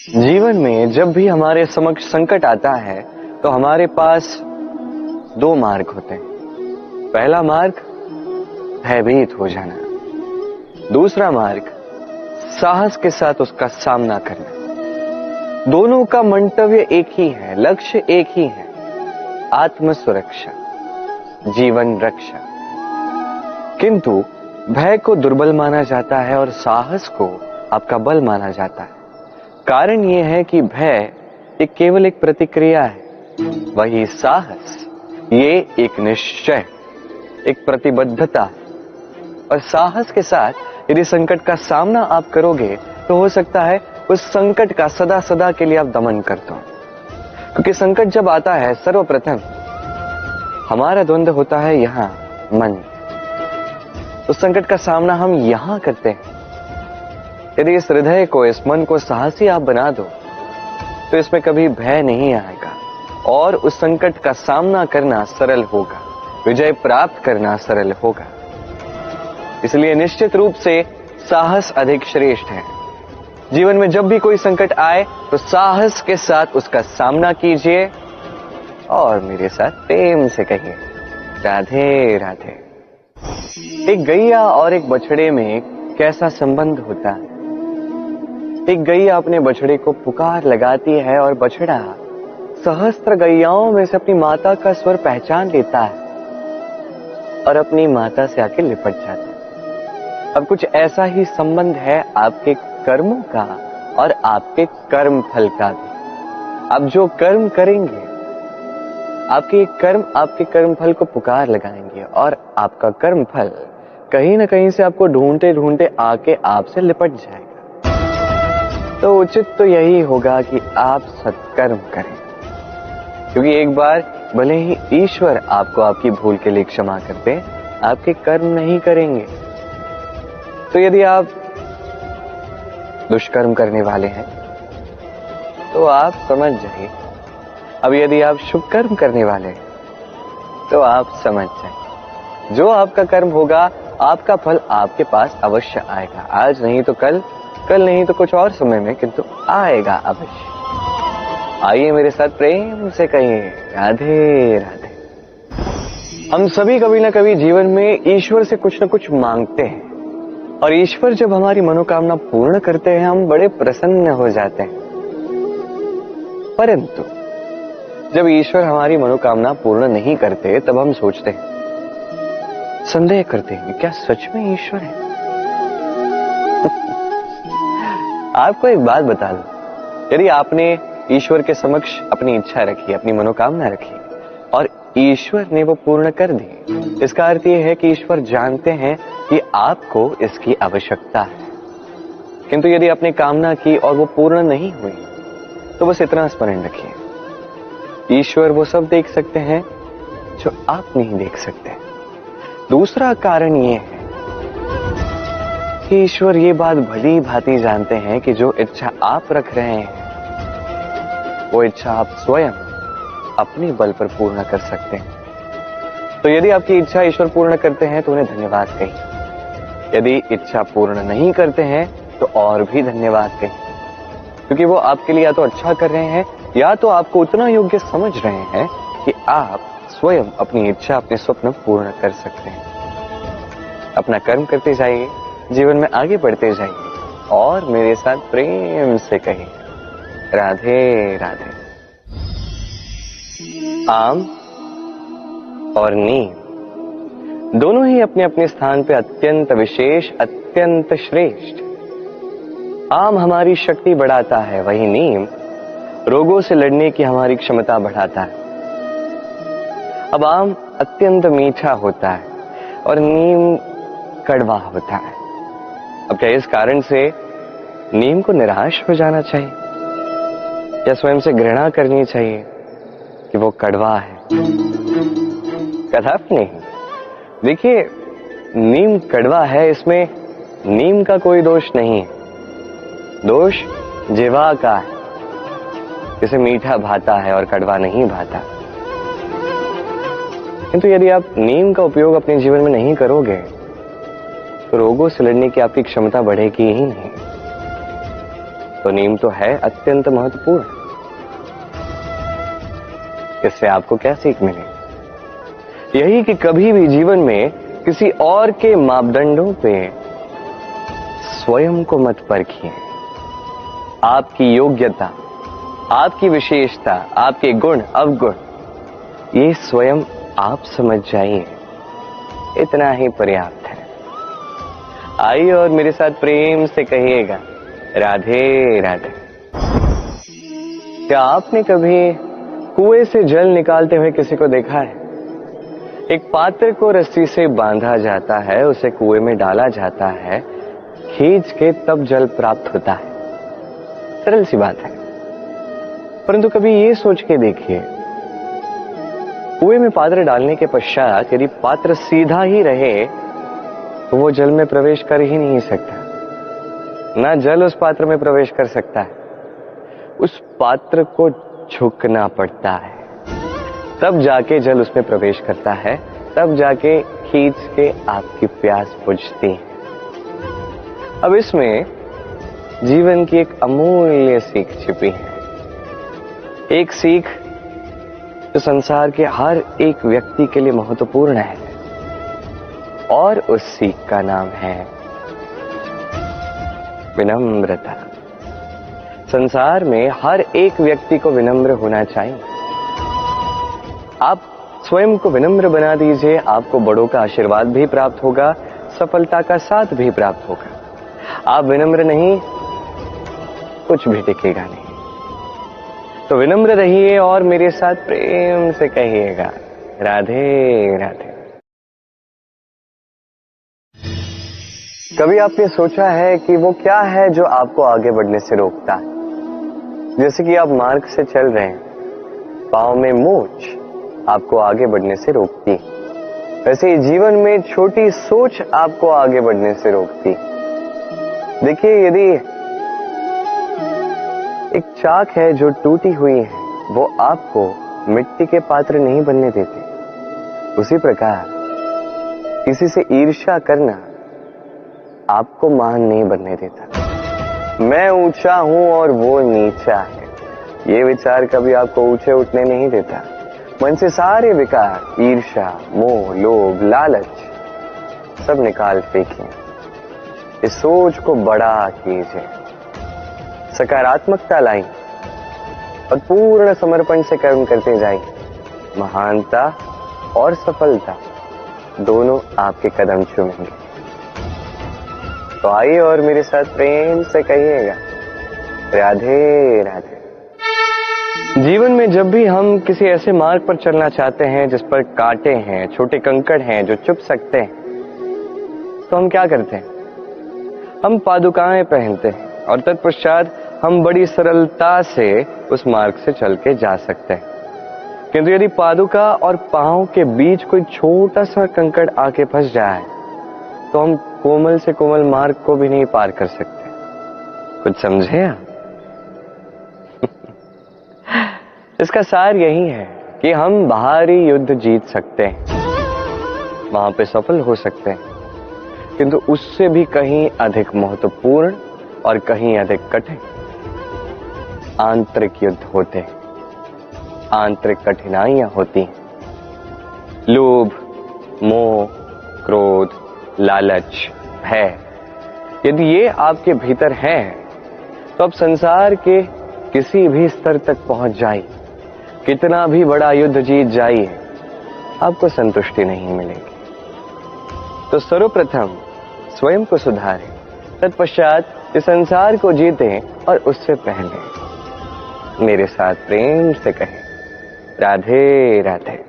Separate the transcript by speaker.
Speaker 1: जीवन में जब भी हमारे समक्ष संकट आता है तो हमारे पास दो मार्ग होते हैं। पहला मार्ग भयभीत हो जाना, दूसरा मार्ग साहस के साथ उसका सामना करना। दोनों का मंतव्य एक ही है, लक्ष्य एक ही है, आत्म सुरक्षा, जीवन रक्षा। किंतु भय को दुर्बल माना जाता है और साहस को आपका बल माना जाता है। कारण यह है कि भय एक केवल एक प्रतिक्रिया है, वही साहस ये एक निश्चय, एक प्रतिबद्धता है। और साहस के साथ यदि संकट का सामना आप करोगे तो हो सकता है उस संकट का सदा सदा के लिए आप दमन कर दो। क्योंकि संकट जब आता है सर्वप्रथम हमारा द्वंद्व होता है यहां मन। उस संकट का सामना हम यहां करते हैं। यदि इस हृदय को, इस मन को साहसी आप बना दो तो इसमें कभी भय नहीं आएगा और उस संकट का सामना करना सरल होगा, विजय प्राप्त करना सरल होगा। इसलिए निश्चित रूप से साहस अधिक श्रेष्ठ है। जीवन में जब भी कोई संकट आए तो साहस के साथ उसका सामना कीजिए और मेरे साथ प्रेम से कहिए राधे राधे। एक गैया और एक बछड़े में कैसा संबंध होता है। एक गैया अपने बछड़े को पुकार लगाती है और बछड़ा सहस्त्र गैयाओं में से अपनी माता का स्वर पहचान लेता है और अपनी माता से आके लिपट जाता है। अब कुछ ऐसा ही संबंध है आपके कर्मों का और आपके कर्म फल का भी। आप जो कर्म करेंगे, आपके कर्म आपके कर्म फल को पुकार लगाएंगे और आपका कर्म फल कहीं ना कहीं से आपको ढूंढते ढूंढते आके आपसे लिपट जाएगा। तो उचित तो यही होगा कि आप सत्कर्म करें, क्योंकि एक बार भले ही ईश्वर आपको आपकी भूल के लिए क्षमा कर दे, आपके कर्म नहीं करेंगे। तो यदि आप दुष्कर्म करने वाले हैं तो आप समझ जाइए। अब यदि आप शुभ कर्म करने वाले हैं तो आप समझ जाइए, जो आपका कर्म होगा आपका फल आपके पास अवश्य आएगा। आज नहीं तो कल, कल नहीं तो कुछ और समय में, किंतु आएगा अवश्य। आइए मेरे साथ प्रेम से कहिए राधे राधे। हम सभी कभी ना कभी जीवन में ईश्वर से कुछ ना कुछ मांगते हैं और ईश्वर जब हमारी मनोकामना पूर्ण करते हैं हम बड़े प्रसन्न हो जाते हैं। परंतु जब ईश्वर हमारी मनोकामना पूर्ण नहीं करते तब हम सोचते हैं, संदेह करते हैं, क्या सच में ईश्वर है? आपको एक बात बता दूं, यदि आपने ईश्वर के समक्ष अपनी इच्छा रखी, अपनी मनोकामना रखी और ईश्वर ने वो पूर्ण कर दी, इसका अर्थ ये है कि ईश्वर जानते हैं कि आपको इसकी आवश्यकता है। किंतु यदि आपने कामना की और वो पूर्ण नहीं हुई तो बस इतना स्मरण रखिए, ईश्वर वो सब देख सकते हैं जो आप नहीं देख सकते। दूसरा कारण ये है कि ईश्वर ये बात भली भांति जानते हैं कि जो इच्छा आप रख रहे हैं वो इच्छा आप स्वयं अपने बल पर पूर्ण कर सकते हैं। तो यदि आपकी इच्छा ईश्वर पूर्ण करते हैं तो उन्हें धन्यवाद कहिए। यदि इच्छा पूर्ण नहीं करते हैं तो और भी धन्यवाद कहिए, क्योंकि वो आपके लिए या तो अच्छा कर रहे हैं या तो आपको उतना योग्य समझ रहे हैं कि आप स्वयं अपनी इच्छा, अपने स्वप्न पूर्ण कर सकते हैं। अपना कर्म करते जाइए, जीवन में आगे बढ़ते जाइए और मेरे साथ प्रेम से कहिए राधे राधे। आम और नीम दोनों ही अपने अपने स्थान पे अत्यंत विशेष, अत्यंत श्रेष्ठ। आम हमारी शक्ति बढ़ाता है, वही नीम रोगों से लड़ने की हमारी क्षमता बढ़ाता है। अब आम अत्यंत मीठा होता है और नीम कड़वा होता है। अब क्या इस कारण से नीम को निराश हो जाना चाहिए या स्वयं से घृणा करनी चाहिए कि वो कड़वा है? कदापि नहीं। देखिए, नीम कड़वा है, इसमें नीम का कोई दोष नहीं है, दोष जिह्वा का है, जिसे मीठा भाता है और कड़वा नहीं भाता। किंतु यदि आप नीम का उपयोग अपने जीवन में नहीं करोगे तो रोगों से लड़ने की आपकी क्षमता बढ़ेगी ही नहीं। तो नींव तो है अत्यंत महत्वपूर्ण। इससे आपको क्या सीख मिले? यही कि कभी भी जीवन में किसी और के मापदंडों पे स्वयं को मत परखिए। आपकी योग्यता, आपकी विशेषता, आपके गुण अवगुण, ये स्वयं आप समझ जाइए, इतना ही पर्याप्त है। आइए और मेरे साथ प्रेम से कहिएगा, राधे राधे। क्या आपने कभी कुएं से जल निकालते हुए किसी को देखा है? एक पात्र को रस्सी से बांधा जाता है, उसे कुएं में डाला जाता है, खींच के तब जल प्राप्त होता है। सरल सी बात है, परंतु कभी ये सोच के देखिए, कुएं में पात्र डालने के पश्चात यदि पात्र सीधा ही रहे तो वो जल में प्रवेश कर ही नहीं सकता। ना जल उस पात्र में प्रवेश कर सकता है, उस पात्र को झुकना पड़ता है, तब जाके जल उसमें प्रवेश करता है, तब जाके खींच के आपकी प्यास बुझती है। अब इसमें जीवन की एक अमूल्य सीख छिपी है, एक सीख जो संसार के हर एक व्यक्ति के लिए महत्वपूर्ण है, और उस सीख का नाम है विनम्रता। संसार में हर एक व्यक्ति को विनम्र होना चाहिए। आप स्वयं को विनम्र बना दीजिए, आपको बड़ों का आशीर्वाद भी प्राप्त होगा, सफलता का साथ भी प्राप्त होगा। आप विनम्र नहीं, कुछ भी टिकेगा नहीं। तो विनम्र रहिए और मेरे साथ प्रेम से कहिएगा, राधे राधे। कभी आपने सोचा है कि वो क्या है जो आपको आगे बढ़ने से रोकता है? जैसे कि आप मार्ग से चल रहे हैं, पांव में मोच आपको आगे बढ़ने से रोकती है। वैसे जीवन में छोटी सोच आपको आगे बढ़ने से रोकती है। देखिए, यदि एक चाक है जो टूटी हुई है, वो आपको मिट्टी के पात्र नहीं बनने देते। उसी प्रकार किसी से ईर्ष्या करना आपको महान नहीं बनने देता। मैं ऊंचा हूं और वो नीचा है, ये विचार कभी आपको ऊंचे उठने नहीं देता। मन से सारे विकार, ईर्ष्या, मोह, लोभ, लालच सब निकाल फेंकिए। इस सोच को बड़ा कीजिए, सकारात्मकता लाई और पूर्ण समर्पण से कर्म करते जाइए। महानता और सफलता दोनों आपके कदम चूमेंगे। तो आइए और मेरे साथ प्रेम से कहिएगा, राधे राधे। जीवन में जब भी हम किसी ऐसे मार्ग पर चलना चाहते हैं जिस पर कांटे हैं, छोटे कंकड़ हैं जो चुभ सकते हैं, तो हम क्या करते हैं? हम पादुकाएं पहनते हैं और तत्पश्चात हम बड़ी सरलता से उस मार्ग से चल के जा सकते हैं। किंतु यदि पादुका और पांव के बीच कोई छोटा सा कंकड़ आके फंस जाए तो हम कोमल से कोमल मार्ग को भी नहीं पार कर सकते। कुछ समझे आप? इसका सार यही है कि हम बाहरी युद्ध जीत सकते हैं, वहां पे सफल हो सकते हैं, किंतु उससे भी कहीं अधिक महत्वपूर्ण और कहीं अधिक कठिन आंतरिक युद्ध होते हैं, आंतरिक कठिनाइयां होती हैं। लोभ, मोह, क्रोध, लालच, भय, यदि ये आपके भीतर है तो आप संसार के किसी भी स्तर तक पहुंच जाइए, कितना भी बड़ा युद्ध जीत जाइए, आपको संतुष्टि नहीं मिलेगी। तो सर्वप्रथम स्वयं को सुधारें, तत्पश्चात इस संसार को जीतें और उससे पहले मेरे साथ प्रेम से कहें, राधे राधे।